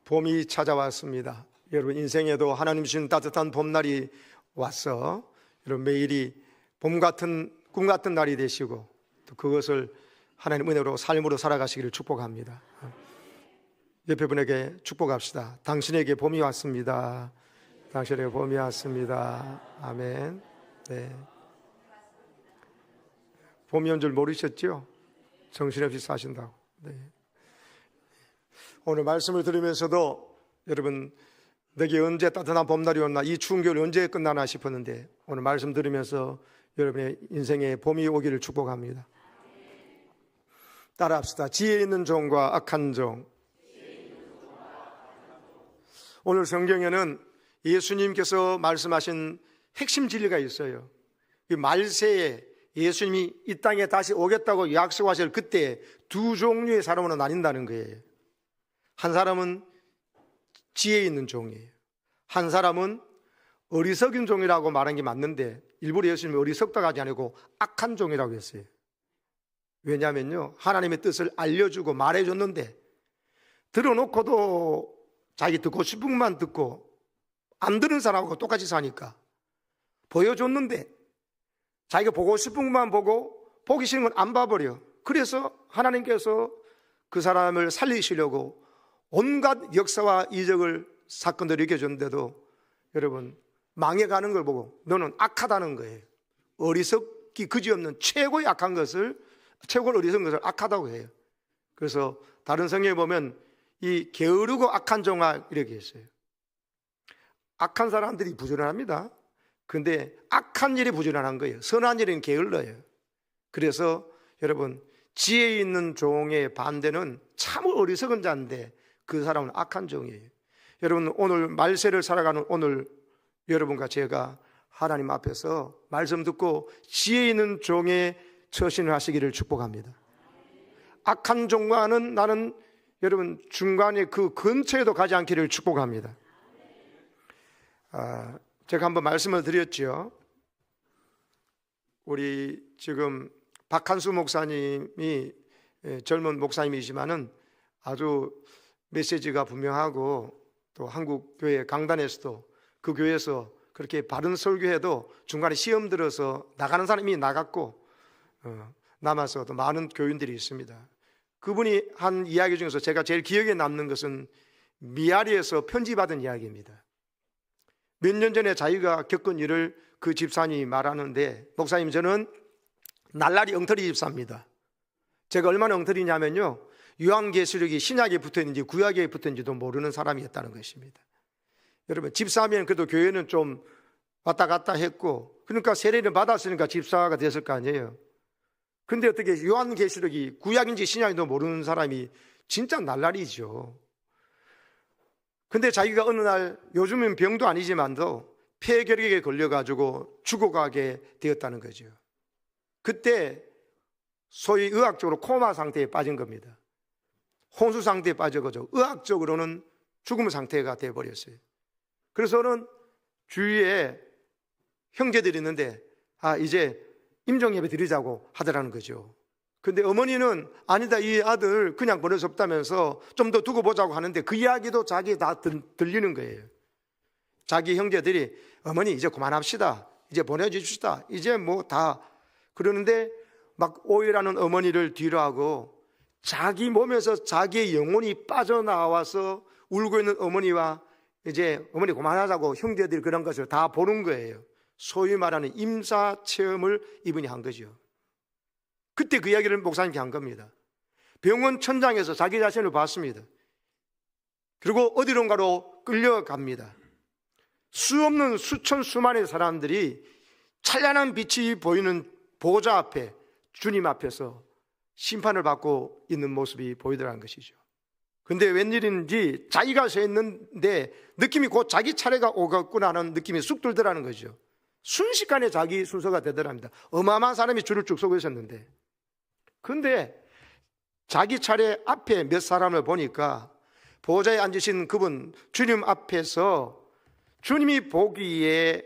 봄이 찾아왔습니다. 여러분 인생에도 하나님 주신 따뜻한 봄날이 왔어. 여러분 매일이 봄 같은 꿈 같은 날이 되시고 또 그것을 하나님 은혜로 삶으로 살아가시기를 축복합니다. 옆에 분에게 축복합시다. 당신에게 봄이 왔습니다. 당신에게 봄이 왔습니다. 아멘. 네. 봄이 온 줄 모르셨죠? 정신없이 사신다고. 네. 오늘 말씀을 들으면서도 여러분 내게 언제 따뜻한 봄날이 왔나, 이 추운 겨울 언제 끝나나 싶었는데 오늘 말씀 들으면서 여러분의 인생에 봄이 오기를 축복합니다. 따라합시다. 지혜 있는 종과 악한 종. 오늘 성경에는 예수님께서 말씀하신 핵심 진리가 있어요. 이 말세에 예수님이 이 땅에 다시 오겠다고 약속하실 그때 두 종류의 사람으로 나뉜다는 거예요. 한 사람은 지혜 있는 종이에요. 한 사람은 어리석은 종이라고 말한 게 맞는데 일부러 예수님이 어리석다가 아니고 악한 종이라고 했어요. 왜냐하면요, 하나님의 뜻을 알려주고 말해줬는데 들어놓고도 자기 듣고 싶은 것만 듣고 안 들은 사람하고 똑같이 사니까, 보여줬는데 자기가 보고 싶은 것만 보고 보기 싫은 건 안 봐버려. 그래서 하나님께서 그 사람을 살리시려고 온갖 역사와 이적을 사건들을 일으켜줬는데도 여러분 망해가는 걸 보고 너는 악하다는 거예요. 어리석기 그지없는 최고의 악한 것을, 최고로 어리석은 것을 악하다고 해요. 그래서 다른 성경에 보면 이 게으르고 악한 종아 이렇게 했어요. 악한 사람들이 부지런합니다. 근데 악한 일이 부지런한 거예요. 선한 일은 게을러요. 그래서 여러분 지혜 있는 종의 반대는 참 어리석은 자인데 그 사람은 악한 종이에요. 여러분 오늘 말세를 살아가는 오늘 여러분과 제가 하나님 앞에서 말씀 듣고 지혜 있는 종의 처신을 하시기를 축복합니다. 악한 종과는 나는 여러분 중간에 그 근처에도 가지 않기를 축복합니다. 제가 한번 말씀을 드렸죠. 우리 지금 박한수 목사님이 젊은 목사님이지만은 아주 메시지가 분명하고 또 한국 교회 강단에서도 그 교회에서 그렇게 바른 설교해도 중간에 시험 들어서 나가는 사람이 나갔고 남아서 또 많은 교인들이 있습니다. 그분이 한 이야기 중에서 제가 제일 기억에 남는 것은 미아리에서 편지받은 이야기입니다. 몇 년 전에 자기가 겪은 일을 그 집사님이 말하는데, 목사님 저는 날라리 엉터리 집사입니다. 제가 얼마나 엉터리냐면요, 요한계시록이 신약에 붙어있는지 구약에 붙어있는지도 모르는 사람이었다는 것입니다. 여러분 집사면 그래도 교회는 좀 왔다 갔다 했고 그러니까 세례를 받았으니까 집사가 됐을 거 아니에요. 근데 어떻게 요한계시록이 구약인지 신약인지도 모르는 사람이 진짜 날라리죠. 근데 자기가 어느 날, 요즘은 병도 아니지만도 폐결핵에 걸려가지고 죽어가게 되었다는 거죠. 그때 소위 의학적으로 코마 상태에 빠진 겁니다. 혼수 상태에 빠져가지고 의학적으로는 죽음 상태가 되어버렸어요. 그래서는 주위에 형제들이 있는데 이제 임종예배 드리자고 하더라는 거죠. 근데 어머니는 아니다, 이 아들 그냥 보낼 수 없다면서 좀 더 두고 보자고 하는데 그 이야기도 자기 다 들리는 거예요. 자기 형제들이 어머니 이제 그만합시다, 이제 보내주시다, 이제 뭐 다 그러는데 막 오해라는 어머니를 뒤로 하고 자기 몸에서 자기의 영혼이 빠져나와서 울고 있는 어머니와 이제 어머니 그만하자고 형제들이 그런 것을 다 보는 거예요. 소위 말하는 임사체험을 이분이 한 거죠. 그때 그 이야기를 목사님께 한 겁니다. 병원 천장에서 자기 자신을 봤습니다. 그리고 어디론가로 끌려갑니다. 수없는 수천 수만의 사람들이 찬란한 빛이 보이는 보좌 앞에, 주님 앞에서 심판을 받고 있는 모습이 보이더라는 것이죠. 근데 웬일인지 자기가 서 있는데 느낌이 곧 자기 차례가 오겠구나 하는 느낌이 쑥 들더라는 거죠. 순식간에 자기 순서가 되더랍니다. 어마어마한 사람이 줄을 쭉 서고 있었는데, 근데 자기 차례 앞에 몇 사람을 보니까 보좌에 앉으신 그분 주님 앞에서 주님이 보기에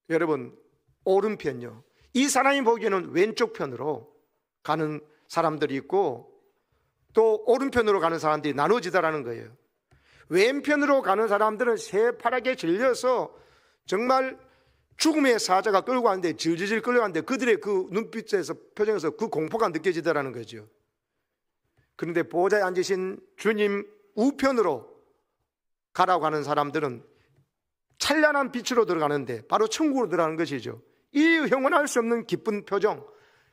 여러분 오른편요, 이 사람이 보기에는 왼쪽 편으로 가는 사람들이 있고 또 오른편으로 가는 사람들이 나눠지더라는 거예요. 왼편으로 가는 사람들은 새파랗게 질려서 정말 죽음의 사자가 끌고 왔는데 질질질 끌려갔는데 그들의 그 눈빛에서 표정에서 그 공포가 느껴지더라는 거죠. 그런데 보좌에 앉으신 주님 우편으로 가라고 하는 사람들은 찬란한 빛으로 들어가는데 바로 천국으로 들어가는 것이죠. 이 형언할 수 없는 기쁜 표정,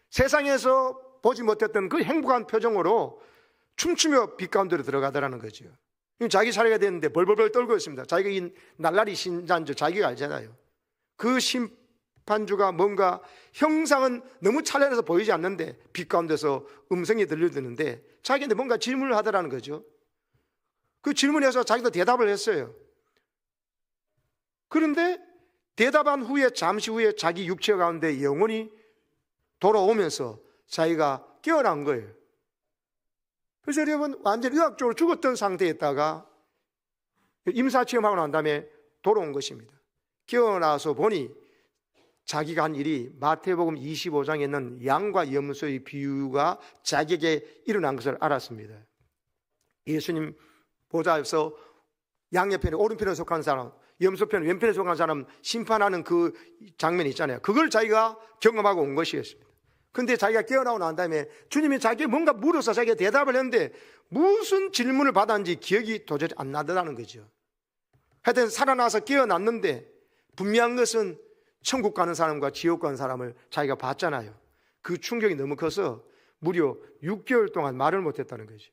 세상에서 보지 못했던 그 행복한 표정으로 춤추며 빛 가운데로 들어가더라는 거죠. 자기 차례가 됐는데 벌벌벌 떨고 있습니다. 자기가 이 날라리 신자인 줄 자기가 알잖아요. 그 심판주가 뭔가 형상은 너무 찬란해서 보이지 않는데 빛 가운데서 음성이 들려드는데 자기한테 뭔가 질문을 하더라는 거죠. 그 질문에서 자기도 대답을 했어요. 그런데 대답한 후에 잠시 후에 자기 육체 가운데 영혼이 돌아오면서 자기가 깨어난 거예요. 그래서 여러분 완전히 의학적으로 죽었던 상태에 있다가 임사체험하고 난 다음에 돌아온 것입니다. 깨어나서 보니 자기가 한 일이 마태복음 25장에 있는 양과 염소의 비유가 자기에게 일어난 것을 알았습니다. 예수님 보좌에서 양옆편에 오른편에 속한 사람, 염소편 왼편에 속한 사람 심판하는 그 장면이 있잖아요. 그걸 자기가 경험하고 온 것이었습니다. 근데 자기가 깨어나고 난 다음에 주님이 자기에게 뭔가 물어서 자기가 대답을 했는데 무슨 질문을 받았는지 기억이 도저히 안 나더라는 거죠. 하여튼 살아나서 깨어났는데 분명한 것은 천국 가는 사람과 지옥 가는 사람을 자기가 봤잖아요. 그 충격이 너무 커서 무려 6개월 동안 말을 못했다는 거죠.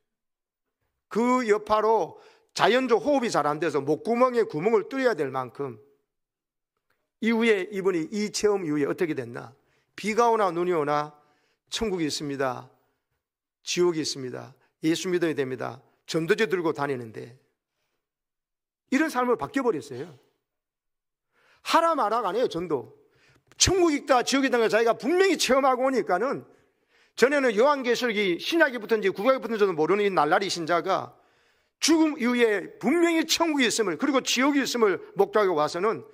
그 여파로 자연적 호흡이 잘 안 돼서 목구멍에 구멍을 뚫어야 될 만큼 이후에 이분이 이 체험 이후에 어떻게 됐나? 비가 오나 눈이 오나 천국이 있습니다. 지옥이 있습니다. 예수 믿어야 됩니다. 전도제 들고 다니는데 이런 삶으로 바뀌어버렸어요. 하라 마라가 아니에요. 전도. 천국이 있다 지옥이 있다는 걸 자기가 분명히 체험하고 오니까는 전에는 요한계시록이 신약이 붙은지 구약이 붙은지도 모르는 이 날라리 신자가 죽음 이후에 분명히 천국이 있음을 그리고 지옥이 있음을 목도하고 와서는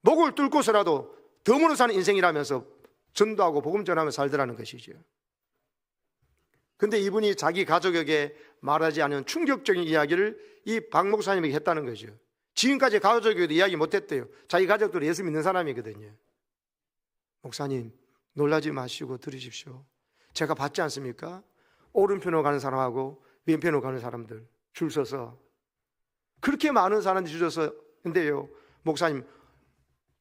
목을 뚫고서라도 덤으로 사는 인생이라면서 전도하고 복음 전하며 살더라는 것이죠. 근데 이분이 자기 가족에게 말하지 않은 충격적인 이야기를 이 박 목사님에게 했다는 거죠. 지금까지 가족에게도 이야기 못했대요. 자기 가족도 예수 믿는 사람이거든요. 목사님 놀라지 마시고 들으십시오. 제가 봤지 않습니까? 오른편으로 가는 사람하고 왼편으로 가는 사람들 줄 서서 그렇게 많은 사람들이 줄 서서 근데요 목사님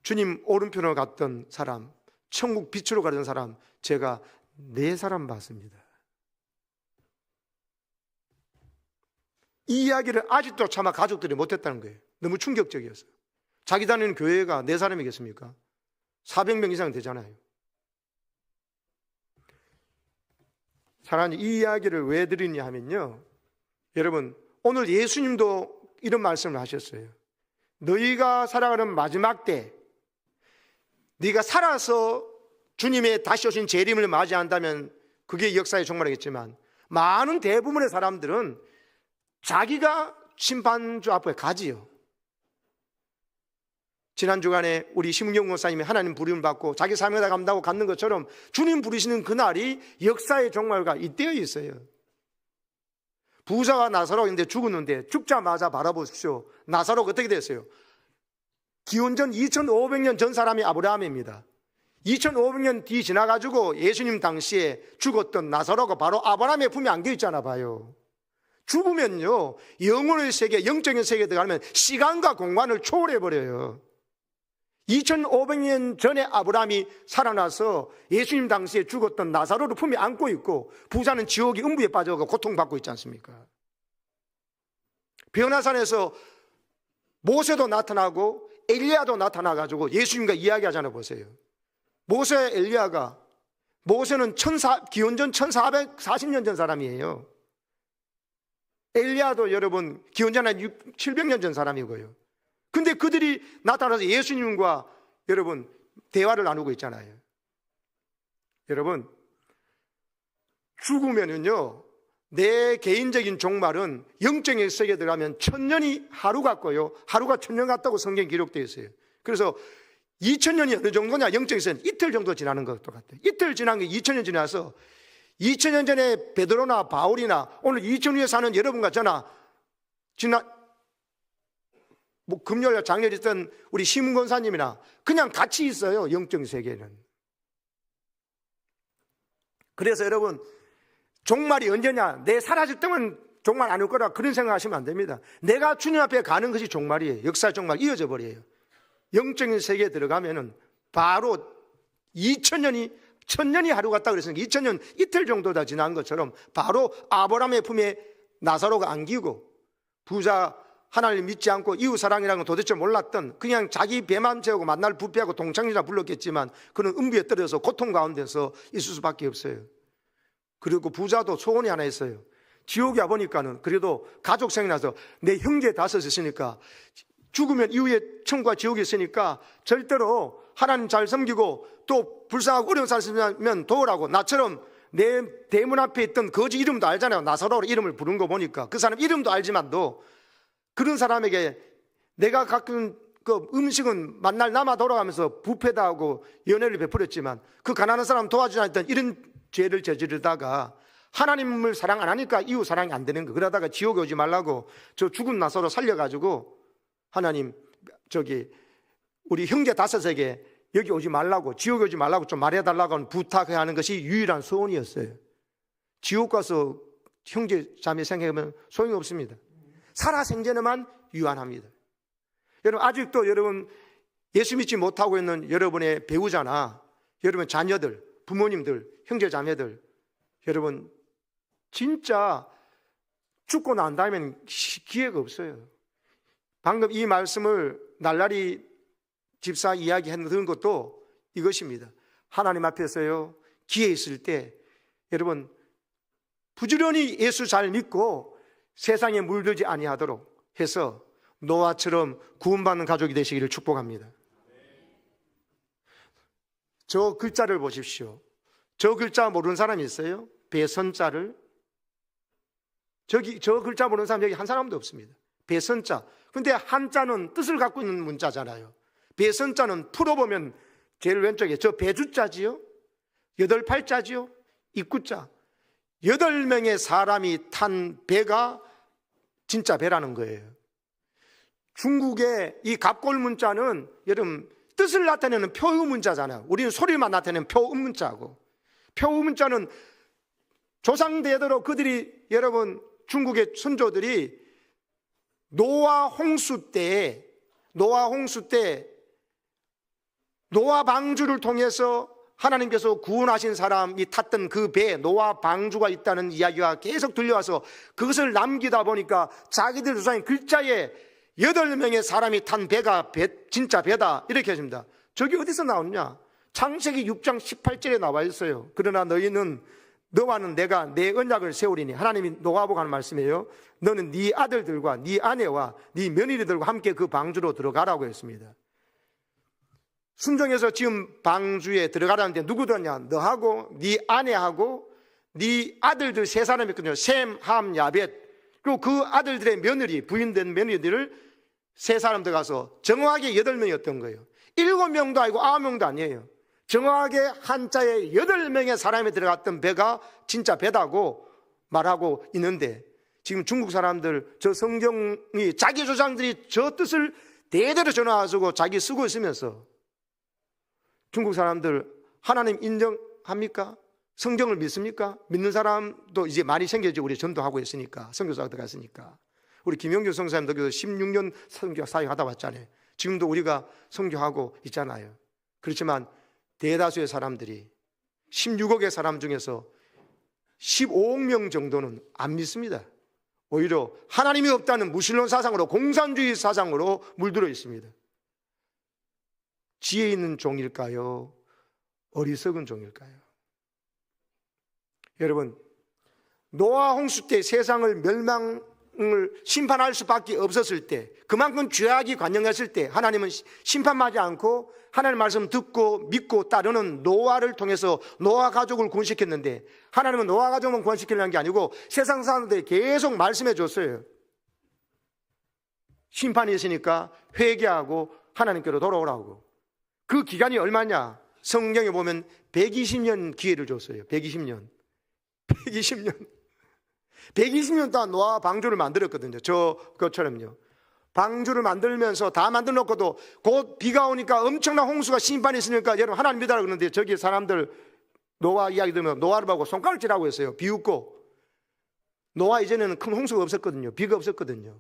주님 오른편으로 갔던 사람 천국 빛으로 가던 사람 제가 4사람 봤습니다. 이 이야기를 아직도 차마 가족들이 못했다는 거예요. 너무 충격적이었어요. 자기 다니는 교회가 4사람이겠습니까? 400명 이상 되잖아요. 사랑하는 이 이야기를 왜 드리냐 하면요 여러분 오늘 예수님도 이런 말씀을 하셨어요. 너희가 살아가는 마지막 때 네가 살아서 주님의 다시 오신 재림을 맞이한다면 그게 역사의 종말이겠지만 많은 대부분의 사람들은 자기가 심판주 앞에 가지요. 지난 주간에 우리 심은경 목사님이 하나님 부름을 받고 자기 사명에다 간다고 갖는 것처럼 주님 부르시는 그날이 역사의 종말과 잇대어 있어요. 부자와 나사로인데 죽었는데 죽자마자 바라보십시오. 나사로가 어떻게 됐어요? 기원전 2500년 전 사람이 아브라함입니다. 2500년 뒤 지나가지고 예수님 당시에 죽었던 나사로가 바로 아브라함의 품에 안겨있잖아 봐요. 죽으면요 영혼의 세계, 영적인 세계에 들어가면 시간과 공간을 초월해버려요. 2500년 전에 아브라함이 살아나서 예수님 당시에 죽었던 나사로를 품에 안고 있고 부자는 지옥의 음부에 빠져서 고통받고 있지 않습니까? 변화산에서 모세도 나타나고 엘리야도 나타나가지고 예수님과 이야기하잖아요. 보세요. 모세 엘리야가 모세는 기원전 1440년 전 사람이에요. 엘리야도 여러분 기원전 한 700년 전 사람이고요. 근데 그들이 나타나서 예수님과 여러분 대화를 나누고 있잖아요. 여러분 죽으면은요 내 개인적인 종말은 영적인 세계에 들어가면 1000년이 하루 같고요 하루가 1000년 같다고 성경에 기록되어 있어요. 그래서 2000년이 어느 정도냐 영적인 세계는 이틀 정도 지나는 것도 같아요. 이틀 지난 게 2000년 지나서 2000년 전에 베드로나 바울이나 오늘 2000년에 사는 여러분과 저나 뭐 금요일 장례 있던 우리 심은권사님이나 그냥 같이 있어요. 영적 세계는. 그래서 여러분, 종말이 언제냐? 내 사라질 때면 종말 안 올 거라 그런 생각하시면 안 됩니다. 내가 주님 앞에 가는 것이 종말이에요. 역사 종말 이어져 버려요. 영적인 세계에 들어가면은 바로 2000년이 1000년이 하루 같다 그랬으니까 2000년 이틀 정도 다 지난 것처럼 바로 아브라함의 품에 나사로가 안기고, 부자 하나님 믿지 않고 이웃 사랑이라는 건 도대체 몰랐던, 그냥 자기 배만 채우고 만날 부패하고 동창이라 불렀겠지만 그는 음부에 떨어져서 고통 가운데서 있을 수밖에 없어요. 그리고 부자도 소원이 하나 있어요. 지옥에 와보니까는 그래도 가족 생겨나서 내 형제 5 있으니까 죽으면 이후에 천국과 지옥이 있으니까 절대로 하나님 잘 섬기고 또 불쌍하고 어려운 사람 있으면 도우라고, 나처럼 내 대문 앞에 있던 거지 이름도 알잖아요. 나사로로 이름을 부른 거 보니까 그 사람 이름도 알지만도 그런 사람에게 내가 가끔 그 음식은 만날 남아 돌아가면서 부패다 하고 연애를 베풀었지만 그 가난한 사람 도와주지 않았던 이런 죄를 저지르다가 하나님을 사랑 안 하니까 이웃 사랑이 안 되는 거. 그러다가 지옥에 오지 말라고 저 죽은 나사로 살려가지고 하나님 우리 형제 5에게 여기 오지 말라고, 지옥에 오지 말라고 좀 말해달라고 부탁해야 하는 것이 유일한 소원이었어요. 지옥 가서 형제 자매 생각하면 소용이 없습니다. 살아생전에만 유한합니다. 여러분, 아직도 여러분 예수 믿지 못하고 있는 여러분의 배우자나 여러분 자녀들, 부모님들, 형제 자매들, 여러분 진짜 죽고 난 다음에는 기회가 없어요. 방금 이 말씀을 날라리 집사 이야기했던 것도 이것입니다. 하나님 앞에서요, 기회 있을 때 여러분 부지런히 예수 잘 믿고 세상에 물들지 아니하도록 해서 노아처럼 구원받는 가족이 되시기를 축복합니다. 저 글자를 보십시오. 저 글자 모르는 사람이 있어요? 배선자를. 저 글자 모르는 사람 여기 한 사람도 없습니다. 배선자. 근데 한자는 뜻을 갖고 있는 문자잖아요. 배선자는 풀어보면 제일 왼쪽에 저 배주자지요, 8팔자지요, 입구자. 8명의 사람이 탄 배가 진짜 배라는 거예요. 중국의 이 갑골 문자는 여러분 뜻을 나타내는 표의 문자잖아요. 우리는 소리만 나타내는 표의 문자고, 표의 문자는 조상대대로 그들이, 여러분 중국의 선조들이 노아 홍수 때 노아 방주를 통해서 하나님께서 구원하신 사람이 탔던 그 배에 노아 방주가 있다는 이야기가 계속 들려와서 그것을 남기다 보니까 자기들 조상의 글자에 8명의 사람이 탄 배가 진짜 배다 이렇게 하십니다. 저기 어디서 나오느냐? 창세기 6장 18절에 나와 있어요. 그러나 너와는 내가 내 언약을 세우리니, 하나님이 노아보고 하는 말씀이에요. 너는 네 아들들과 네 아내와 네 며느리들과 함께 그 방주로 들어가라고 했습니다. 순종해서 지금 방주에 들어가라는데 누구 들었냐? 너하고 네 아내하고 네 아들들 3사람이 있거든요. 셈, 함, 야벳. 그리고 그 아들들의 며느리, 부인된 며느리들을 3사람 들어가서 정확하게 8명이었던 거예요. 7명도 아니고 9명도 아니에요. 정확하게 한자에 8명의 사람이 들어갔던 배가 진짜 배다고 말하고 있는데, 지금 중국 사람들 저 성경이 자기 조상들이 저 뜻을 대대로 전해가지고 자기 쓰고 있으면서 중국 사람들 하나님 인정합니까? 성경을 믿습니까? 믿는 사람도 이제 많이 생겨지고 우리 전도하고 있으니까, 선교사가 들어갔으니까. 우리 김영규 선생님도 16년 선교 사역하다 왔잖아요. 지금도 우리가 선교하고 있잖아요. 그렇지만 대다수의 사람들이 16억의 사람 중에서 15억 명 정도는 안 믿습니다. 오히려 하나님이 없다는 무신론 사상으로, 공산주의 사상으로 물들어 있습니다. 지혜 있는 종일까요? 어리석은 종일까요? 여러분, 노아 홍수 때 세상을 멸망을 심판할 수밖에 없었을 때, 그만큼 죄악이 관영했을 때 하나님은 심판하지 않고 하나님의 말씀 듣고 믿고 따르는 노아를 통해서 노아 가족을 구원시켰는데, 하나님은 노아 가족만 구원시키려는 게 아니고 세상 사람들이 계속 말씀해 줬어요. 심판이 있으니까 회개하고 하나님께로 돌아오라고. 그 기간이 얼마냐? 성경에 보면 120년 기회를 줬어요. 120년 120년 동안 노아 방주를 만들었거든요. 그것처럼요. 방주를 만들면서 다 만들어 놓고도 곧 비가 오니까 엄청난 홍수가 심판이 있으니까 여러분 하나님 믿으라 그러는데 저기 사람들 노아 이야기 들으면 노아를 보고 손가락질하고 했어요. 비웃고. 노아 이전에는 큰 홍수가 없었거든요. 비가 없었거든요.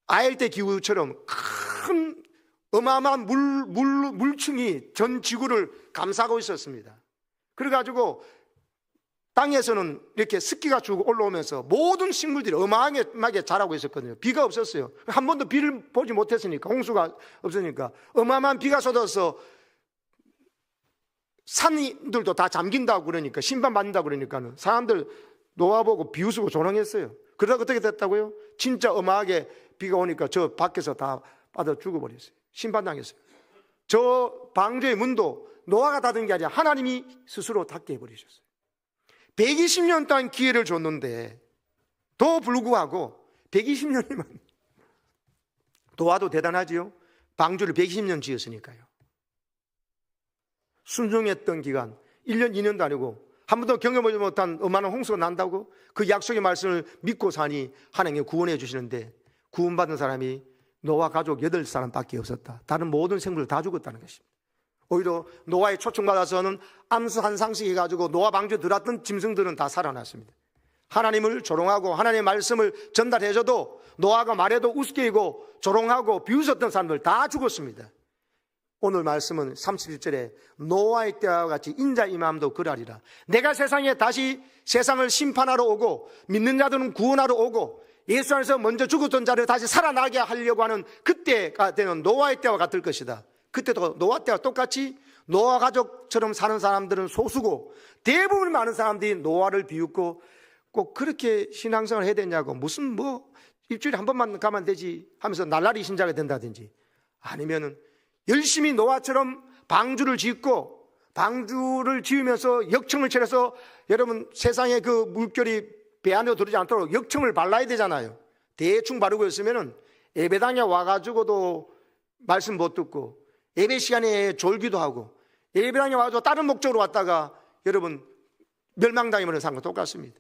아열대 기후처럼 큰 어마어마한 물층이 전 지구를 감싸고 있었습니다. 그래가지고 땅에서는 이렇게 습기가 쭉 올라오면서 모든 식물들이 어마어마하게 자라고 있었거든요. 비가 없었어요. 한 번도 비를 보지 못했으니까, 홍수가 없으니까 어마어마한 비가 쏟아서 산들도 다 잠긴다고 그러니까, 심판받는다고 그러니까는 사람들 노아 보고 비웃고 조롱했어요. 그러다 어떻게 됐다고요? 진짜 어마하게 비가 오니까 저 밖에서 다 빠져 죽어버렸어요. 심판당했어요. 저 방주의 문도 노아가 닫은 게 아니라 하나님이 스스로 닫게 해버리셨어요. 120년 동안 기회를 줬는데 도 불구하고 120년이면 노아도 대단하지요. 방주를 120년 지었으니까요. 순종했던 기간 1년 2년도 아니고 한 번도 경험하지 못한 어마어마한 홍수가 난다고 그 약속의 말씀을 믿고 사니 하나님이 구원해 주시는데 구원받은 사람이 노아 가족 8사람밖에 없었다. 다른 모든 생물들 다 죽었다는 것입니다. 오히려 노아의 초청받아서는 암수 한 상씩 해가지고 노아 방주에 들어왔던 짐승들은 다 살아났습니다. 하나님을 조롱하고 하나님의 말씀을 전달해줘도 노아가 말해도 우습게 여기고 조롱하고 비웃었던 사람들 다 죽었습니다. 오늘 말씀은 31절에 노아의 때와 같이 인자의 임함도 그러하리라. 내가 세상에 다시 세상을 심판하러 오고 믿는 자들은 구원하러 오고 예수 안에서 먼저 죽었던 자를 다시 살아나게 하려고 하는 그때가 되는 노아의 때와 같을 것이다. 그때도 노아 때와 똑같이 노아 가족처럼 사는 사람들은 소수고 대부분 많은 사람들이 노아를 비웃고 꼭 그렇게 신앙생활을 해야 되냐고 무슨 일주일에 한 번만 가면 되지 하면서 날라리 신자가 된다든지 아니면은 열심히 노아처럼 방주를 짓고 방주를 지으면서 역청을 차려서 여러분 세상에 그 물결이 배 안으로 들어오지 않도록 역청을 발라야 되잖아요. 대충 바르고 있으면은 예배당에 와가지고도 말씀 못 듣고 예배 시간에 졸기도 하고 예배당에 와서 다른 목적으로 왔다가 여러분 멸망당해버리는 사람과 똑같습니다.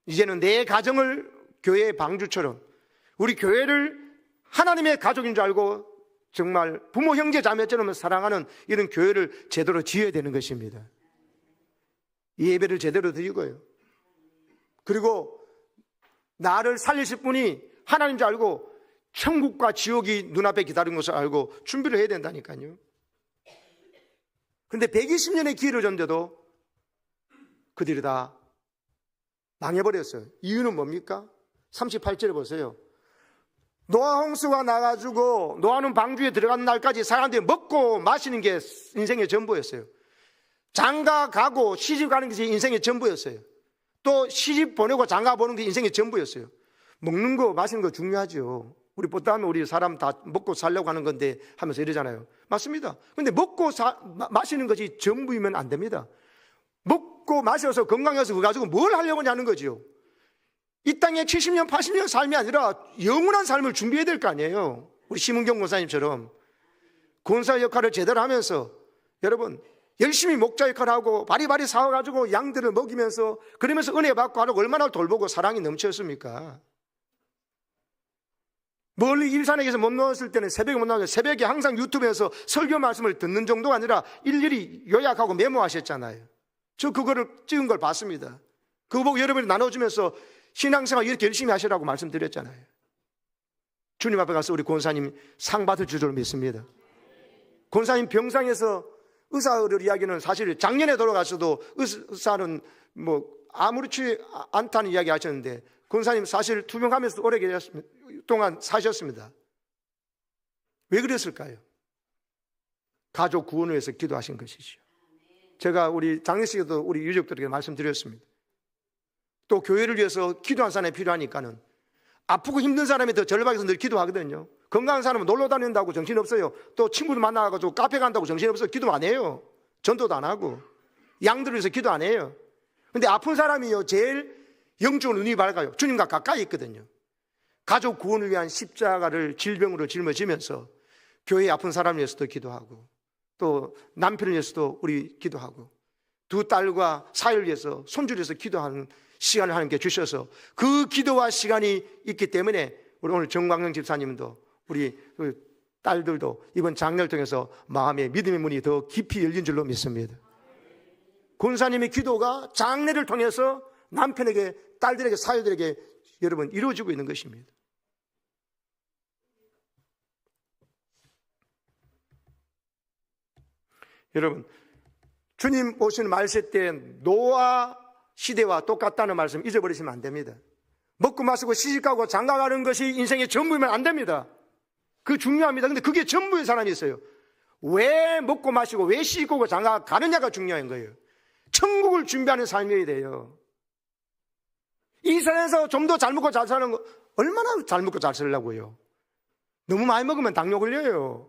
이제는 내 가정을 교회의 방주처럼 우리 교회를 하나님의 가족인 줄 알고 정말 부모 형제 자매처럼 사랑하는 이런 교회를 제대로 지어야 되는 것입니다. 예배를 제대로 드리고요. 그리고 나를 살리실 분이 하나님인 줄 알고 천국과 지옥이 눈앞에 기다리는 것을 알고 준비를 해야 된다니까요. 그런데 120년의 기회를 줬는데도 그들이 다 망해버렸어요. 이유는 뭡니까? 38절에 보세요. 노아 홍수가 나가지고 노아는 방주에 들어간 날까지 사람들이 먹고 마시는 게 인생의 전부였어요. 장가 가고 시집 가는 것이 인생의 전부였어요. 또 시집 보내고 장가 보는 게 인생의 전부였어요. 먹는 거 마시는 거 중요하죠. 우리 보통 우리 사람 다 먹고 살려고 하는 건데 하면서 이러잖아요. 맞습니다. 근데 먹고 마시는 것이 전부이면 안 됩니다. 먹고 마셔서 건강해서 그거 가지고 뭘 하려고 하냐는 거죠. 이 땅에 70년 80년 삶이 아니라 영원한 삶을 준비해야 될 거 아니에요. 우리 심은경 권사님처럼 권사 역할을 제대로 하면서 여러분 열심히 목자 역할을 하고 바리바리 사와가지고 양들을 먹이면서 그러면서 은혜 받고 하라고 얼마나 돌보고 사랑이 넘쳤습니까? 멀리 일산에 계서 못 나왔을 때는 새벽에 못 나와서 새벽에 항상 유튜브에서 설교 말씀을 듣는 정도가 아니라 일일이 요약하고 메모하셨잖아요. 저 그거를 찍은 걸 봤습니다. 그거 보고 여러분이 나눠주면서 신앙생활 이렇게 열심히 하시라고 말씀드렸잖아요. 주님 앞에 가서 우리 권사님 상 받을 줄로 믿습니다. 권사님 병상에서 의사를 이야기는 사실 작년에 돌아가서도 의사는 아무렇지 않다는 이야기 하셨는데 권사님 사실 투병하면서 오래 동안 사셨습니다. 왜 그랬을까요? 가족 구원을 위해서 기도하신 것이죠. 제가 우리 장례식에도 우리 유족들에게 말씀드렸습니다. 또 교회를 위해서 기도한 사람이 필요하니까는 아프고 힘든 사람이 더 절박해서 늘 기도하거든요. 건강한 사람은 놀러 다닌다고 정신없어요. 또 친구들 만나가지고 카페 간다고 정신없어요. 기도 안 해요. 전도도 안 하고 양들을 위해서 기도 안 해요. 근데 아픈 사람이요 제일 영적으로 눈이 밝아요. 주님과 가까이 있거든요. 가족 구원을 위한 십자가를 질병으로 짊어지면서 교회에 아픈 사람을 위해서도 기도하고 또 남편을 위해서도 우리 기도하고 두 딸과 사회를 위해서 손주를 위해서 기도하는 시간을 하나님께 주셔서 그 기도와 시간이 있기 때문에 우리 오늘 정광영 집사님도 우리 딸들도 이번 장례를 통해서 마음의 믿음의 문이 더 깊이 열린 줄로 믿습니다. 권사님의 기도가 장례를 통해서 남편에게, 딸들에게, 사유들에게 여러분 이루어지고 있는 것입니다. 여러분, 주님 오시는 말세 때 노아 시대와 똑같다는 말씀 잊어버리시면 안 됩니다. 먹고 마시고 시집가고 장가가는 것이 인생의 전부이면 안 됩니다. 그거 중요합니다. 근데 그게 전부인 사람이 있어요. 왜 먹고 마시고 왜 시집가고 장가가느냐가 중요한 거예요. 천국을 준비하는 삶이어야 돼요. 이 세상에서 좀 더 잘 먹고 잘 사는 거 얼마나 잘 먹고 잘 살려고요. 너무 많이 먹으면 당뇨 걸려요.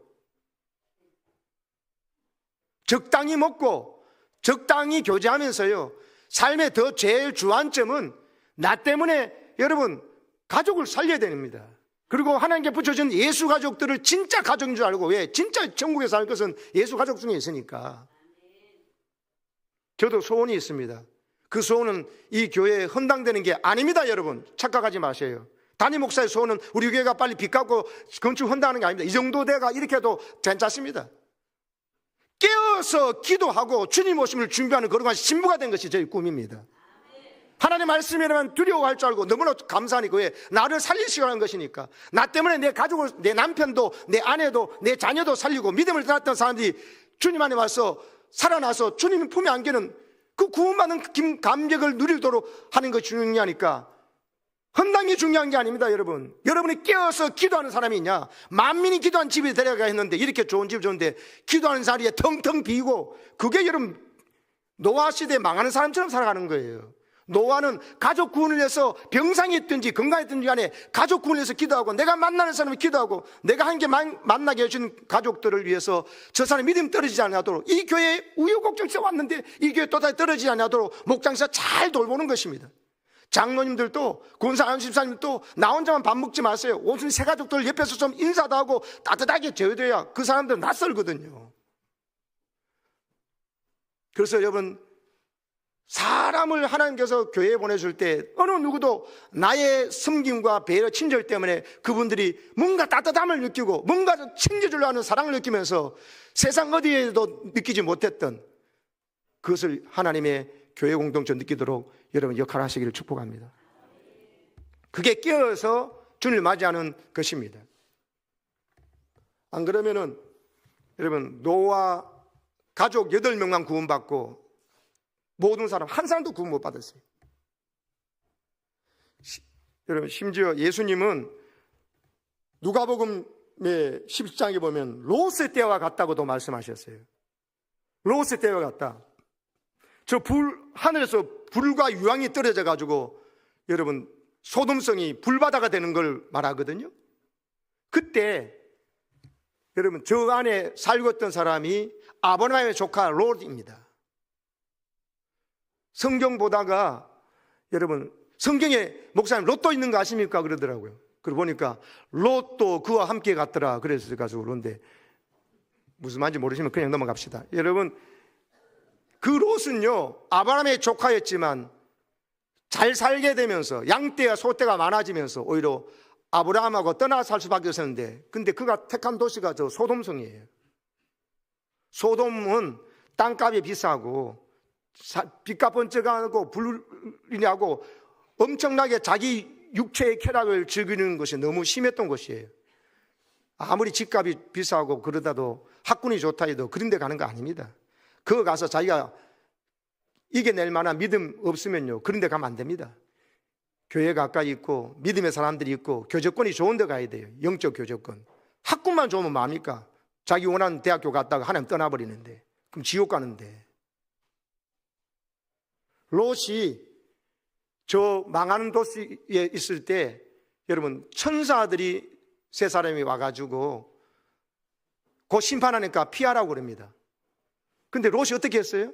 적당히 먹고 적당히 교제하면서요, 삶의 더 제일 주안점은 나 때문에 여러분 가족을 살려야 됩니다. 그리고 하나님께 붙여준 예수 가족들을 진짜 가족인 줄 알고, 왜? 진짜 천국에 살 것은 예수 가족 중에 있으니까. 저도 소원이 있습니다. 그 소원은 이 교회에 헌당되는 게 아닙니다. 여러분 착각하지 마세요. 담임 목사의 소원은 우리 교회가 빨리 빚 갚고 건축 헌당하는 게 아닙니다. 이 정도 돼가 이렇게 해도 괜찮습니다. 깨어서 기도하고 주님 오심을 준비하는 거룩한 신부가 된 것이 저희 꿈입니다. 하나님 말씀이라면 두려워할 줄 알고 너무나 감사하니 그에 나를 살리시려고 하는 것이니까, 나 때문에 내 가족을, 내 남편도, 내 아내도, 내 자녀도 살리고 믿음을 떠났던 사람들이 주님 안에 와서 살아나서 주님 품에 안기는 그 구원받는 감격을 누리도록 하는 것이 중요하니까 헌당이 중요한 게 아닙니다. 여러분, 여러분이 깨어서 기도하는 사람이 있냐? 만민이 기도한 집에 데려가 했는데, 이렇게 좋은 집 좋은데 기도하는 자리에 텅텅 비고, 그게 여러분 노아 시대에 망하는 사람처럼 살아가는 거예요. 노아는 가족 구원을 위해서 병상이 있든지 건강했든지 간에 가족 구원을 위해서 기도하고, 내가 만나는 사람을 기도하고, 내가 한 개 만나게 해준 가족들을 위해서 저 사람이 믿음 떨어지지 않도록, 이 교회에 우여곡절에서 왔는데 이 교회 또다시 떨어지지 않도록 목장에서 잘 돌보는 것입니다. 장로님들도, 권사 안심사님도 나 혼자만 밥 먹지 마세요. 온순히 새 가족들 옆에서 좀 인사도 하고 따뜻하게 재워줘야 그 사람들은 낯설거든요. 그래서 여러분, 사람을 하나님께서 교회에 보내줄 때 어느 누구도 나의 섬김과 배려, 친절 때문에 그분들이 뭔가 따뜻함을 느끼고 뭔가 챙겨주려 하는 사랑을 느끼면서 세상 어디에도 느끼지 못했던 그것을 하나님의 교회 공동체 느끼도록 여러분 역할하시기를 축복합니다. 그게 깨어서 주님을 맞이하는 것입니다. 안 그러면은 여러분 노아 가족 8명만 구원받고 모든 사람 한 사람도 구원 못 받았어요. 여러분 심지어 예수님은 누가복음의 10장에 보면 롯의 때와 같다고도 말씀하셨어요. 롯의 때와 같다. 저 하늘에서 불과 유황이 떨어져 가지고 여러분 소돔성이 불바다가 되는 걸 말하거든요. 그때 여러분 저 안에 살고 있던 사람이 아브라함의 조카 롯입니다. 성경 보다가 여러분 성경에 목사님 롯도 있는 거 아십니까? 그러더라고요. 그러고 보니까 롯도 그와 함께 갔더라. 그래서 가지고 그런데 무슨 말인지 모르시면 그냥 넘어갑시다. 여러분 그 롯은요 아브라함의 조카였지만 잘 살게 되면서 양떼와 소떼가 많아지면서 오히려 아브라함하고 떠나 살 수밖에 없었는데, 근데 그가 택한 도시가 저 소돔성이에요. 소돔은 땅값이 비싸고 빚값 번쩍하고 불이냐고 엄청나게 자기 육체의 쾌락을 즐기는 것이 너무 심했던 곳이에요. 아무리 집값이 비싸고 그러다도 학군이 좋다 해도 그런 데 가는 거 아닙니다. 그거 가서 자기가 이겨낼 만한 믿음 없으면요 그런 데 가면 안 됩니다. 교회 가까이 있고 믿음의 사람들이 있고 교제권이 좋은 데 가야 돼요. 영적 교제권. 학군만 좋으면 뭐합니까? 자기 원하는 대학교 갔다가 하나님 떠나버리는데, 그럼 지옥 가는데. 롯이 저 망하는 도시에 있을 때 여러분 천사들이 세 사람이 와가지고 곧 심판하니까 피하라고 그럽니다. 근데 롯이 어떻게 했어요?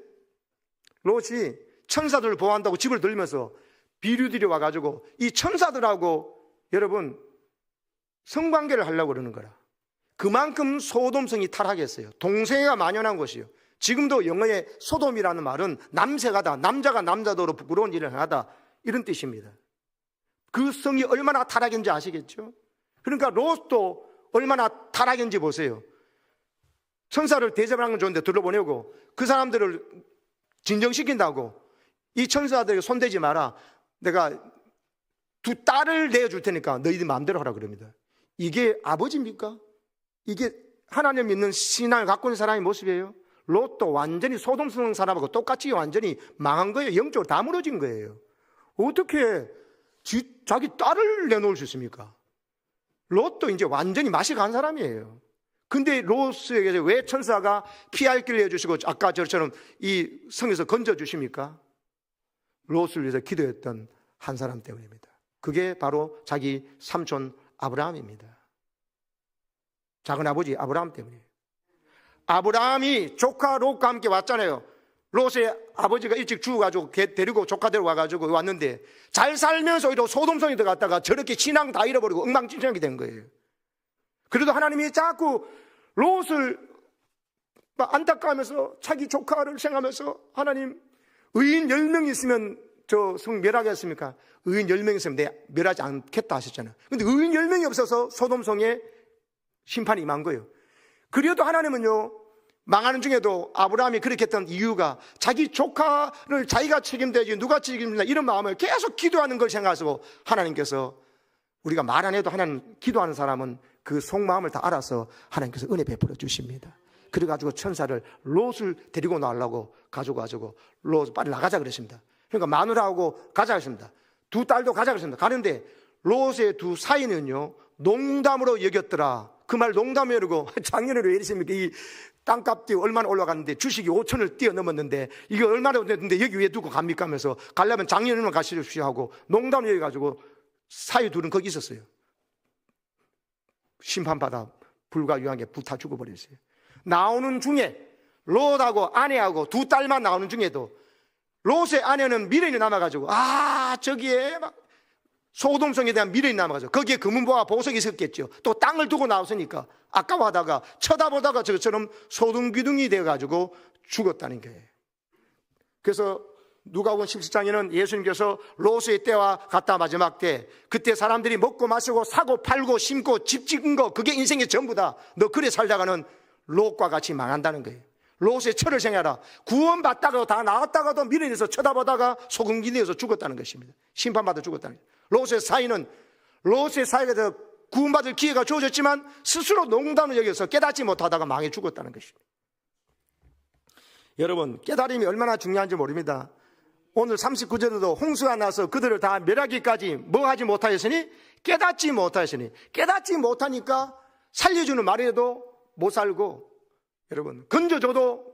롯이 천사들을 보호한다고 집을 들면서 비류들이 와가지고 이 천사들하고 여러분 성관계를 하려고 그러는 거라. 그만큼 소돔성이 타락했어요. 동성애가 만연한 곳이요. 지금도 영어의 소돔이라는 말은 남색하다, 남자가 남자도로 부끄러운 일을 하다, 이런 뜻입니다. 그 성이 얼마나 타락인지 아시겠죠? 그러니까 롯도 얼마나 타락인지 보세요. 천사를 대접하는 건 좋은데 둘러보내고 그 사람들을 진정시킨다고 이 천사들에게 손대지 마라. 내가 두 딸을 내어줄 테니까 너희들 마음대로 하라 그럽니다. 이게 아버지입니까? 이게 하나님 믿는 신앙을 갖고 있는 사람의 모습이에요? 롯도 완전히 소돔성 사람하고 똑같이 완전히 망한 거예요. 영적으로 다 무너진 거예요. 어떻게 자기 딸을 내놓을 수 있습니까? 롯도 이제 완전히 맛이 간 사람이에요. 근데 롯에게 왜 천사가 피할 길을 해주시고 아까 저처럼 이 성에서 건져주십니까? 롯을 위해서 기도했던 한 사람 때문입니다. 그게 바로 자기 삼촌 아브라함입니다. 작은 아버지 아브라함 때문이에요. 아브라함이 조카 롯과 함께 왔잖아요. 롯의 아버지가 일찍 죽어가지고 데리고 조카들 와가지고 왔는데 잘 살면서 오히려 소돔성에 들어갔다가 저렇게 신앙 다 잃어버리고 엉망진창이 된 거예요. 그래도 하나님이 자꾸 롯을 안타까워하면서 자기 조카를 생각하면서 하나님 의인 10명 있으면 저 성 멸하겠습니까? 의인 10명 있으면 내 멸하지 않겠다 하셨잖아요. 근데 의인 10명이 없어서 소돔성에 심판이 임한 거예요. 그래도 하나님은요 망하는 중에도 아브라함이 그렇게 했던 이유가 자기 조카를 자기가 책임져야지 누가 책임진다 이런 마음을 계속 기도하는 걸 생각해서 하나님께서 우리가 말 안 해도 하나님 기도하는 사람은 그 속마음을 다 알아서 하나님께서 은혜 베풀어 주십니다. 그래가지고 천사를 롯을 데리고 나오려고 가지고 롯 빨리 나가자 그랬습니다. 그러니까 마누라하고 가자 그랬습니다. 두 딸도 가자 그랬습니다. 가는데 롯의 두 사이는요 농담으로 여겼더라. 그 말 농담으로 여기고 작년에 왜 이러십니까? 이 땅값이 얼마나 올라갔는데 주식이 5천을 뛰어넘었는데 이게 얼마나 됐는데 여기 왜 두고 갑니까 하면서 가려면 작년에만 가시십시오 하고 농담을 여겨가지고 사이 둘은 거기 있었어요. 심판받아 불과 유황에 불타 죽어버렸어요. 나오는 중에 롯하고 아내하고 두 딸만 나오는 중에도 롯의 아내는 미련이 남아가지고 저기에 막 소돔성에 대한 미련이 남아가지고 거기에 금은보화 보석이 있었겠죠. 또 땅을 두고 나왔으니까 아까워하다가 쳐다보다가 저처럼 소둥기둥이 되어가지고 죽었다는 거예요. 그래서 누가복음 17장에는 예수님께서 롯의 때와 같다 마지막 때 그때 사람들이 먹고 마시고 사고 팔고 심고 집 짓는 거 그게 인생의 전부다. 너 그래 살다가는 롯과 같이 망한다는 거예요. 롯의 철을 생각하라. 구원받다가도 다 나왔다가도 미련에서 쳐다보다가 소금기둥에서 죽었다는 것입니다. 심판받아 죽었다는 거예요. 롯의 사이가 구원받을 기회가 주어졌지만 스스로 농담을 여겨서 깨닫지 못하다가 망해 죽었다는 것입니다. 여러분 깨달음이 얼마나 중요한지 모릅니다. 오늘 39절에도 홍수가 나서 그들을 다 멸하기까지 뭐 하지 못하였으니 깨닫지 못하니까 살려주는 말에도 못 살고 여러분 건져줘도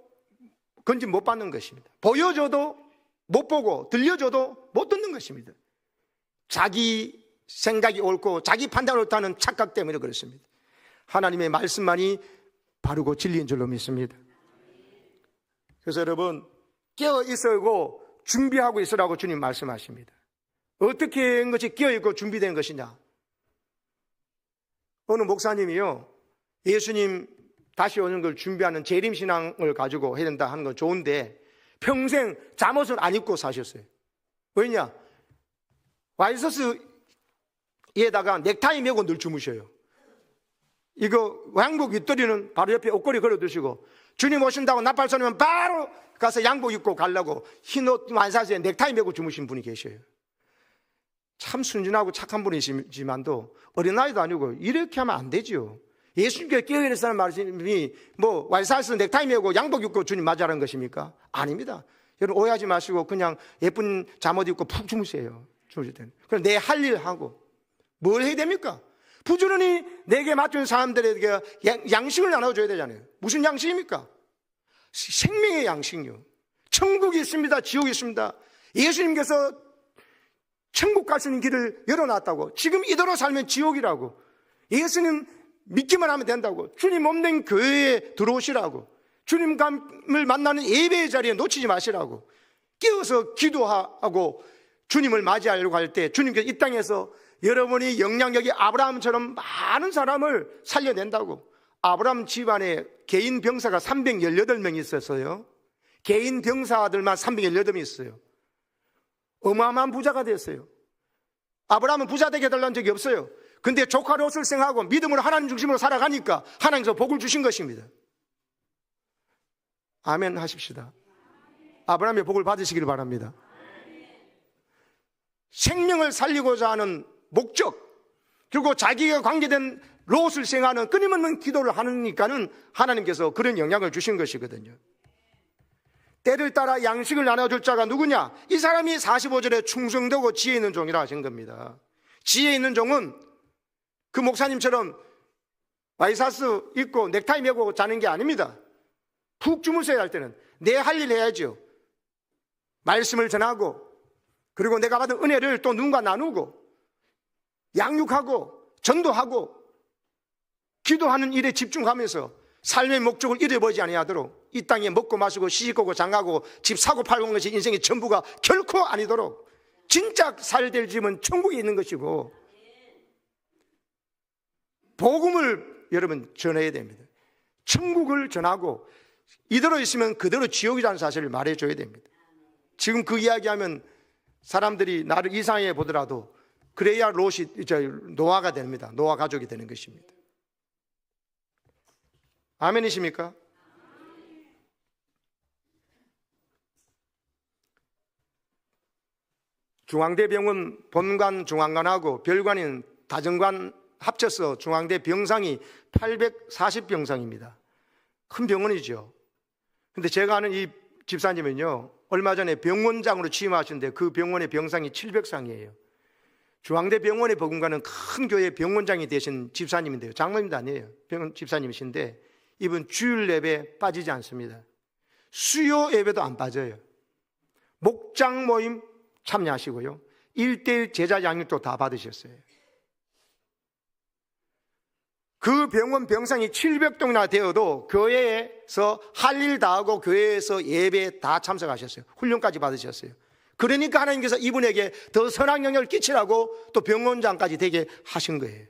건지 못 받는 것입니다. 보여줘도 못 보고 들려줘도 못 듣는 것입니다. 자기 생각이 옳고 자기 판단이 옳다는 착각 때문에 그렇습니다. 하나님의 말씀만이 바르고 진리인 줄로 믿습니다. 그래서 여러분 깨어 있으고 준비하고 있으라고 주님 말씀하십니다. 어떻게 한 것이 깨어 있고 준비된 것이냐? 어느 목사님이요 예수님 다시 오는 걸 준비하는 재림신앙을 가지고 해야 된다 하는 건 좋은데 평생 잠옷을 안 입고 사셨어요. 왜냐? 와이셔츠에다가 넥타이 메고 늘 주무셔요. 이거 양복 윗도리는 바로 옆에 옷걸이 걸어두시고 주님 오신다고 나팔 소리면 바로 가서 양복 입고 가려고 흰 옷 완사시에 넥타이 메고 주무신 분이 계셔요. 참 순진하고 착한 분이지만도 어린아이도 아니고 이렇게 하면 안 되죠. 예수님께 깨어있는 말씀이 뭐 왈사에서 넥타이 메고 양복 입고 주님 맞이하는 것입니까? 아닙니다. 여러분 오해하지 마시고 그냥 예쁜 잠옷 입고 푹 주무세요. 그럼 내 할 일 하고 뭘 해야 됩니까? 부지런히 내게 맡은 사람들에게 양식을 나눠줘야 되잖아요. 무슨 양식입니까? 생명의 양식이요. 천국이 있습니다. 지옥이 있습니다. 예수님께서 천국 갈 수 있는 길을 열어놨다고. 지금 이대로 살면 지옥이라고. 예수님 믿기만 하면 된다고. 주님 없는 교회에 들어오시라고. 주님을 만나는 예배의 자리에 놓치지 마시라고. 깨어서 기도하고 주님을 맞이하려고 할 때 주님께서 이 땅에서 여러분이 영향력이 아브라함처럼 많은 사람을 살려낸다고. 아브라함 집안에 개인 병사가 318명이 있었어요. 개인 병사들만 318명이 있어요. 어마어마한 부자가 됐어요. 아브라함은 부자 되게 해달라는 적이 없어요. 근데 조카 롯을 생각하고 믿음으로 하나님 중심으로 살아가니까 하나님께서 복을 주신 것입니다. 아멘 하십시다. 아브라함의 복을 받으시기를 바랍니다. 생명을 살리고자 하는 목적, 그리고 자기가 관계된 롯을 생각하는 끊임없는 기도를 하니까는 하나님께서 그런 영향을 주신 것이거든요. 때를 따라 양식을 나눠줄 자가 누구냐? 이 사람이 45절에 충성되고 지혜 있는 종이라 하신 겁니다. 지혜 있는 종은 그 목사님처럼 와이사스 입고 넥타이 메고 자는 게 아닙니다. 푹 주무셔야 할 때는 내 할 일 해야죠. 말씀을 전하고, 그리고 내가 받은 은혜를 또 누군가 나누고, 양육하고, 전도하고, 기도하는 일에 집중하면서 삶의 목적을 잃어버리지 아니하도록, 이 땅에 먹고 마시고 시집가고 장가고 집 사고 팔고 것이 인생의 전부가 결코 아니도록, 진짜 살될 집은 천국에 있는 것이고, 복음을 여러분 전해야 됩니다. 천국을 전하고, 이대로 있으면 그대로 지옥이라는 사실을 말해줘야 됩니다. 지금 그 이야기하면 사람들이 나를 이상해 보더라도 그래야 롯이 노아가 됩니다. 노아 가족이 되는 것입니다. 아멘이십니까? 중앙대병원 본관 중앙관하고 별관인 다정관 합쳐서 중앙대 병상이 840병상입니다. 큰 병원이죠. 근데 제가 아는 이 집사님은요, 얼마 전에 병원장으로 취임하셨는데 그 병원의 병상이 700상이에요. 중앙대 병원의 복음가는 큰 교회 병원장이 되신 집사님인데요. 장로님도 아니에요. 병원 집사님이신데 이분 주일 예배 빠지지 않습니다. 수요 예배도 안 빠져요. 목장 모임 참여하시고요. 1:1 제자 양육도 다 받으셨어요. 그 병원 병상이 700동이나 되어도 교회에서 할 일 다 하고 교회에서 예배에 다 참석하셨어요. 훈련까지 받으셨어요. 그러니까 하나님께서 이분에게 더 선한 영향을 끼치라고 또 병원장까지 되게 하신 거예요.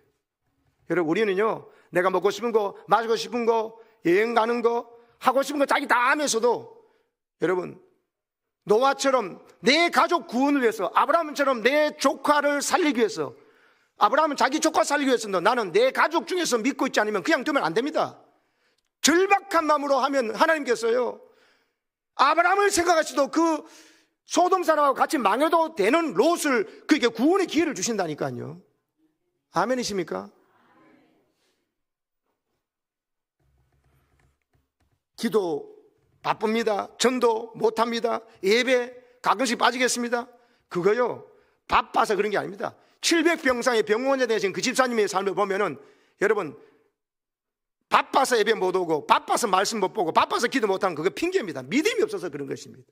여러분, 우리는요, 내가 먹고 싶은 거, 마시고 싶은 거, 여행 가는 거, 하고 싶은 거 자기 다 하면서도, 여러분, 노아처럼 내 가족 구원을 위해서, 아브라함처럼 내 조카를 살리기 위해서, 아브라함은 자기 조카 살리기 위해서도 나는 내 가족 중에서 믿고 있지 않으면 그냥 두면 안 됩니다. 절박한 마음으로 하면 하나님께서요, 아브라함을 생각하시도 그 소돔 사람하고 같이 망해도 되는 롯을 그에게 구원의 기회를 주신다니까요. 아멘이십니까? 기도 바쁩니다. 전도 못합니다. 예배 가끔씩 빠지겠습니다. 그거요, 바빠서 그런 게 아닙니다. 700병상의 병원에 되신 그 집사님의 삶을 보면은, 여러분, 바빠서 예배 못 오고, 바빠서 말씀 못 보고, 바빠서 기도 못하는 그거 핑계입니다. 믿음이 없어서 그런 것입니다.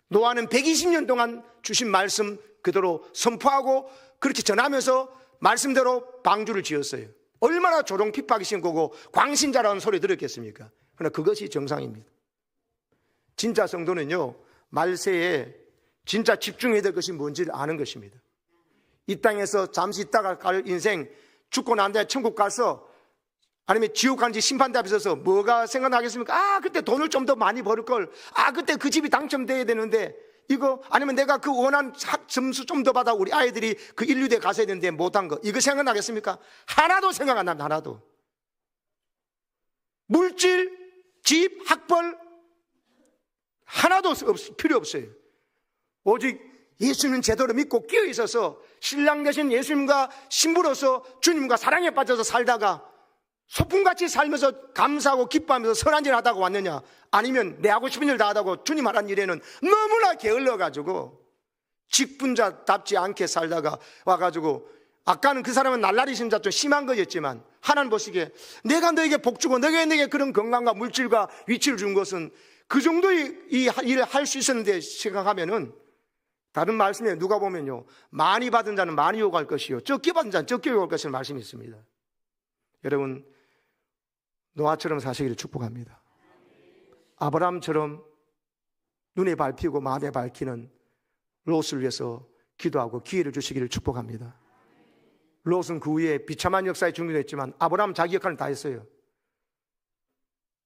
노아는 120년 동안 주신 말씀 그대로 선포하고 그렇게 전하면서 말씀대로 방주를 지었어요. 얼마나 조롱 핍박이신 거고 광신자라는 소리 들었겠습니까? 그러나 그것이 정상입니다. 진짜 성도는요, 말세에 진짜 집중해야 될 것이 뭔지를 아는 것입니다. 이 땅에서 잠시 있다가 갈 인생, 죽고 난 다음에 천국 가서 아니면 지옥 가는지 심판대 앞에 서서 뭐가 생각나겠습니까? 아, 그때 돈을 좀 더 많이 벌을 걸. 아, 그때 그 집이 당첨돼야 되는데 이거, 아니면 내가 그 원한 점수 좀 더 받아 우리 아이들이 그 인류대에 갔어야 되는데 못한 거, 이거 생각나겠습니까? 하나도 생각 안 납니다. 하나도. 물질, 집, 학벌 하나도 필요 없어요. 오직 예수님 제대로 믿고 끼어 있어서 신랑 되신 예수님과 신부로서 주님과 사랑에 빠져서 살다가 소풍같이 살면서 감사하고 기뻐하면서 선한 일 하다가 왔느냐, 아니면 내 하고 싶은 일 다 하다고 주님 하라는 일에는 너무나 게을러가지고 직분자답지 않게 살다가 와가지고, 아까는 그 사람은 날라리 심자 좀 심한 거였지만 하나님 보시기에 내가 너에게 복 주고 너에게 내게 그런 건강과 물질과 위치를 준 것은 그 정도의 이 일을 할 수 있었는데 생각하면은, 다른 말씀에 누가 보면요, 많이 받은 자는 많이 요구할 것이요 적게 받은 자는 적게 요구할 것이라는 말씀이 있습니다. 여러분, 노아처럼 사시기를 축복합니다. 아브라함처럼 눈에 밟히고 마음에 밝히는 롯을 위해서 기도하고 기회를 주시기를 축복합니다. 롯은 그 후에 비참한 역사에 중요했지만 아브라함 자기 역할을 다 했어요.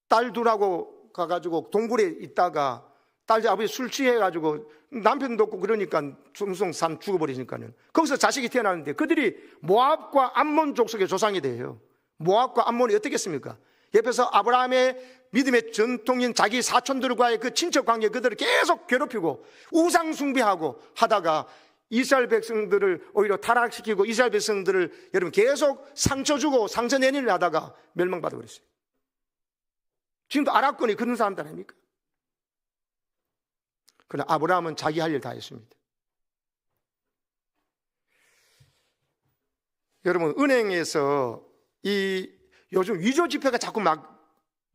딸 둘하고 가가지고 동굴에 있다가 딸 아버지 술 취해가지고 남편도 없고 그러니까 숭숭산 죽어버리니까는 거기서 자식이 태어나는데 그들이 모압과 암몬 족속의 조상이 돼요. 모압과 암몬이 어떻겠습니까? 옆에서 아브라함의 믿음의 전통인 자기 사촌들과의 그 친척 관계 그들을 계속 괴롭히고 우상 숭배하고 하다가 이스라엘 백성들을 오히려 타락시키고 이스라엘 백성들을 여러분 계속 상처 주고 상처 내는 일을 하다가 멸망받아 버렸어요. 지금도 아랍권이 그런 사람들 아닙니까? 그러나 아브라함은 자기 할 일 다 했습니다. 여러분 은행에서 이 요즘 위조 지폐가 자꾸 막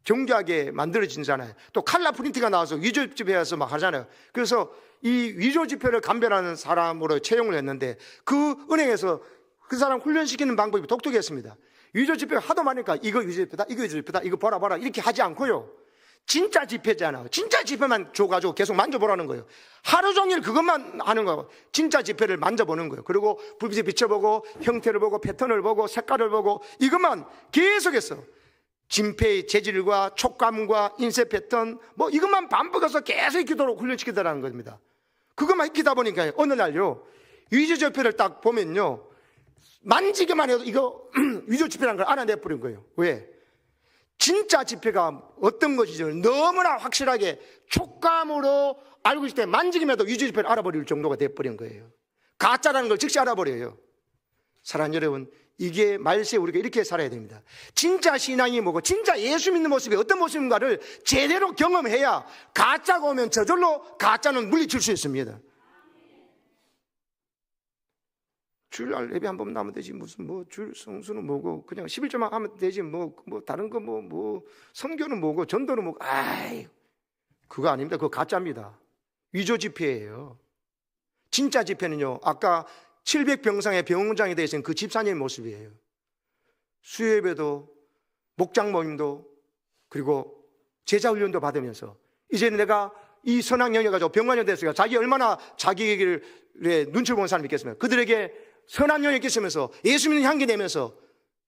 정교하게 만들어지잖아요. 또 칼라 프린트가 나와서 위조 지폐에서 막 하잖아요. 그래서 이 위조 지폐를 감별하는 사람으로 채용을 했는데 그 은행에서 그 사람 훈련시키는 방법이 독특했습니다. 위조 지폐가 하도 많으니까 이거 위조 지폐다, 이거 위조 지폐다, 이거 봐라 이렇게 하지 않고요. 진짜 지폐잖아요. 진짜 지폐만 줘가지고 계속 만져보라는 거예요. 하루 종일 그것만 하는 거예요. 진짜 지폐를 만져보는 거예요. 그리고 불빛에 비춰보고 형태를 보고 패턴을 보고 색깔을 보고 이것만 계속했어. 진폐의 재질과 촉감과 인쇄 패턴 뭐 이것만 반복해서 계속 익히도록 훈련시키더라는 겁니다. 그것만 익히다 보니까 어느 날요 위조 지폐를 딱 보면요 만지기만 해도 이거 위조 지폐라는 걸 알아내버린 거예요. 왜? 진짜 지폐가 어떤 것인지 너무나 확실하게 촉감으로 알고 있을 때 만지기만 해도 위조 지폐를 알아버릴 정도가 돼버린 거예요. 가짜라는 걸 즉시 알아버려요. 사랑하는 여러분, 이게 말세에 우리가 이렇게 살아야 됩니다. 진짜 신앙이 뭐고 진짜 예수 믿는 모습이 어떤 모습인가를 제대로 경험해야 가짜가 오면 저절로 가짜는 물리칠 수 있습니다. 주일날 예배 한 번 나면 되지 무슨 뭐 줄 성수는 뭐고 그냥 11조만 하면 되지 뭐 다른 거 뭐 선교는 뭐고 전도는 뭐고 아이 그거 아닙니다. 그거 가짜입니다. 위조 지폐예요. 진짜 지폐는요 아까 700병상의 병원장이 되신 그 집사님의 모습이에요. 수요예배도 목장 모임도 그리고 제자훈련도 받으면서 이제 내가 이 선악 영역가지고 병관이 됐으니까 자기 얼마나 자기의 눈치를 보는 사람이 있겠습니까? 그들에게 선한 영역이 있으면서 예수 믿는 향기 내면서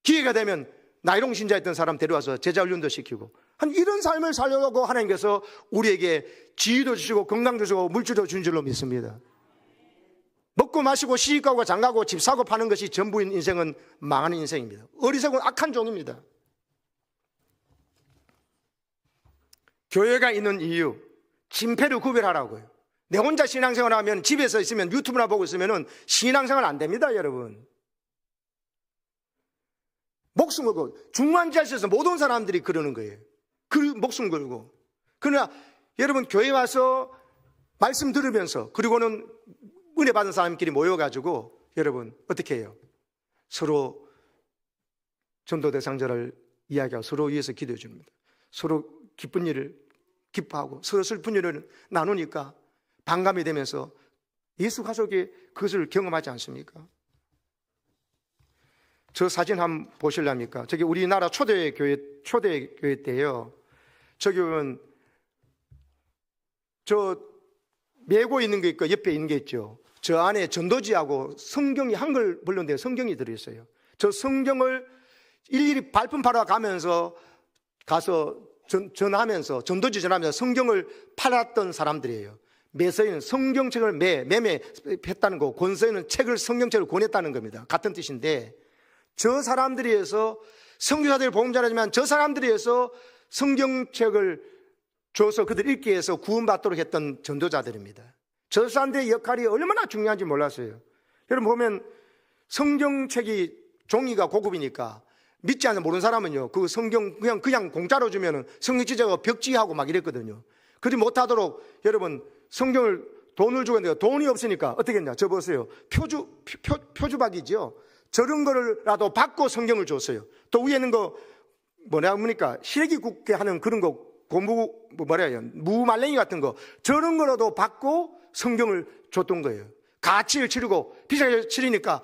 기회가 되면 나이롱 신자였던 사람 데려와서 제자훈련도 시키고 한 이런 삶을 살려고 하나님께서 우리에게 지위도 주시고 건강 주시고 물질도 준 줄로 믿습니다. 먹고 마시고 시집가고 장가고 집 사고 파는 것이 전부인 인생은 망하는 인생입니다. 어리석은 악한 종입니다. 교회가 있는 이유 진폐를 구별하라고요. 내 혼자 신앙생활하면 집에서 있으면 유튜브나 보고 있으면 신앙생활 안 됩니다. 여러분 목숨 걸고 중환자실에서 모든 사람들이 그러는 거예요. 그 목숨 걸고. 그러나 여러분 교회 와서 말씀 들으면서 그리고는 은혜 받은 사람끼리 모여가지고 여러분 어떻게 해요? 서로 전도 대상자를 이야기하고 서로 위해서 기도해 줍니다. 서로 기쁜 일을 기뻐하고 서로 슬픈 일을 나누니까 반감이 되면서 예수 가족이 그것을 경험하지 않습니까? 저 사진 한번 보실랍니까? 저기 우리나라 초대교회 때요. 저기 보면 저 메고 있는 게 있고 옆에 있는 게 있죠. 저 안에 전도지하고 성경이 한글 번역된 성경이 들어있어요. 저 성경을 일일이 발품 팔아 가면서 가서 전하면서 전도지 전하면서 성경을 팔았던 사람들이에요. 매서에는 성경책을 매매했다는 거, 권서에는 성경책을 권했다는 겁니다. 같은 뜻인데 저 사람들이 해서 선교사들이 복음 전하지만 저 사람들이 해서 성경책을 줘서 그들 읽기 위해서 구원받도록 했던 전도자들입니다. 저 사람들의 역할이 얼마나 중요한지 몰랐어요. 여러분 보면 성경책이 종이가 고급이니까 믿지 않는 모르는 사람은요 그 성경 그냥 공짜로 주면은 성경 찢어가 벽지하고 막 이랬거든요. 그러지 못하도록 여러분 성경을 돈을 주고 있는데 돈이 없으니까 어떻게 했냐? 저 보세요. 표주박이죠. 저런 거라도 받고 성경을 줬어요. 또 위에 있는 거 뭐냐니까 시래기 굽게 하는 그런 거 무말랭이 같은 거 저런 거라도 받고 성경을 줬던 거예요. 가치를 치르고 비싸게 치르니까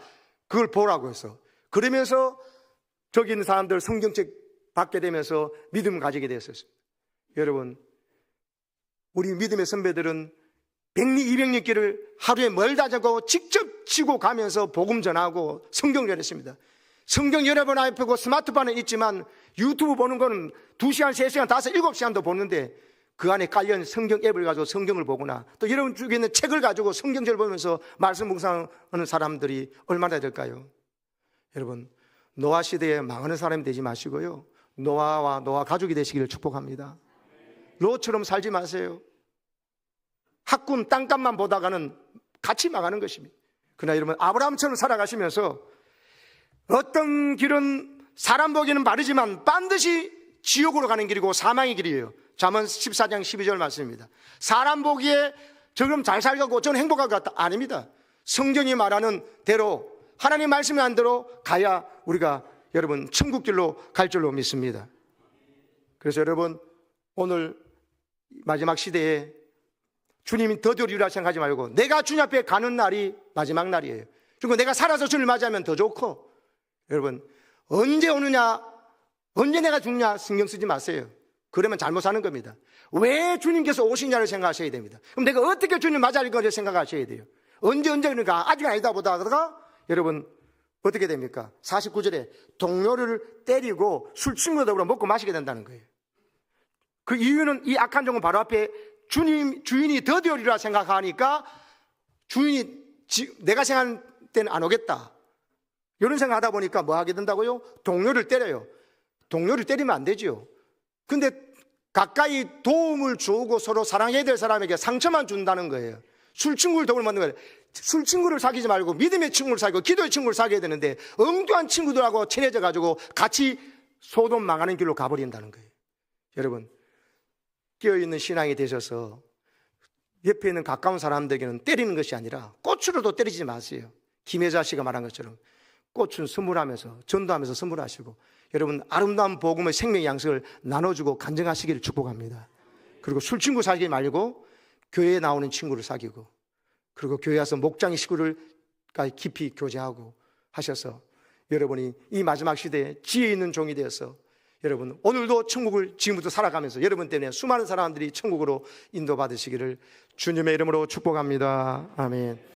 그걸 보라고 해서 그러면서 저기 있는 사람들 성경책 받게 되면서 믿음을 가지게 됐었어요. 여러분 우리 믿음의 선배들은 100리 200리길을 하루에 멀다 자고 직접 치고 가면서 복음 전하고 성경 전했습니다. 성경 여러 번 앞에고 스마트폰은 있지만 유튜브 보는 거는 2시간, 3시간, 5, 7시간도 보는데 그 안에 깔려있는 성경 앱을 가지고 성경을 보거나 또 여러분 쪽에 있는 책을 가지고 성경책을 보면서 말씀 묵상하는 사람들이 얼마나 될까요? 여러분, 노아 시대에 망하는 사람이 되지 마시고요, 노아와 노아 가족이 되시기를 축복합니다. 롯처럼 살지 마세요. 학군 땅값만 보다가는 같이 망하는 것입니다. 그러나 여러분, 아브라함처럼 살아가시면서 어떤 길은 사람 보기에는 바르지만 반드시 지옥으로 가는 길이고 사망의 길이에요. 잠언 14장 12절 말씀입니다. 사람 보기에 저럼 잘 살고 저는 행복할 것 같다. 아닙니다. 성경이 말하는 대로, 하나님 말씀이 한 대로 가야 우리가 여러분 천국길로 갈 줄로 믿습니다. 그래서 여러분, 오늘 마지막 시대에 주님이 더디어 오리라 생각하지 말고 내가 주님 앞에 가는 날이 마지막 날이에요. 그리고 내가 살아서 주님을 맞이하면 더 좋고, 여러분 언제 오느냐, 언제 내가 죽냐 신경 쓰지 마세요. 그러면 잘못 사는 겁니다. 왜 주님께서 오시냐를 생각하셔야 됩니다. 그럼 내가 어떻게 주님 맞이할 건지 생각하셔야 돼요. 언제 그러니까 아직 아니다 보다가 여러분 어떻게 됩니까? 49절에 동료를 때리고 술 친구와 더불어 먹고 마시게 된다는 거예요. 그 이유는 이 악한 종은 바로 앞에 주인이 더디오리라 생각하니까 주인이 내가 생각할 때는 안 오겠다, 이런 생각하다 보니까 뭐 하게 된다고요? 동료를 때려요. 동료를 때리면 안 되죠. 근데 가까이 도움을 주고 서로 사랑해야 될 사람에게 상처만 준다는 거예요. 술 친구를 더불어 먹는 거예요. 술 친구를 사귀지 말고 믿음의 친구를 사귀고 기도의 친구를 사귀어야 되는데 엉뚱한 친구들하고 친해져 가지고 같이 소돔 망하는 길로 가버린다는 거예요. 여러분, 깨어있는 신앙이 되셔서 옆에 있는 가까운 사람들에게는 때리는 것이 아니라 꽃으로도 때리지 마세요. 김혜자 씨가 말한 것처럼 꽃은 선물하면서 전도하면서 선물하시고, 여러분 아름다운 복음의 생명의 양식을 나눠주고 간증하시기를 축복합니다. 그리고 술 친구 사귀지 말고 교회에 나오는 친구를 사귀고, 그리고 교회 와서 목장의 식구들과 깊이 교제하고 하셔서 여러분이 이 마지막 시대에 지혜 있는 종이 되어서 여러분 오늘도 천국을 지금부터 살아가면서 여러분 때문에 수많은 사람들이 천국으로 인도받으시기를 주님의 이름으로 축복합니다. 아멘.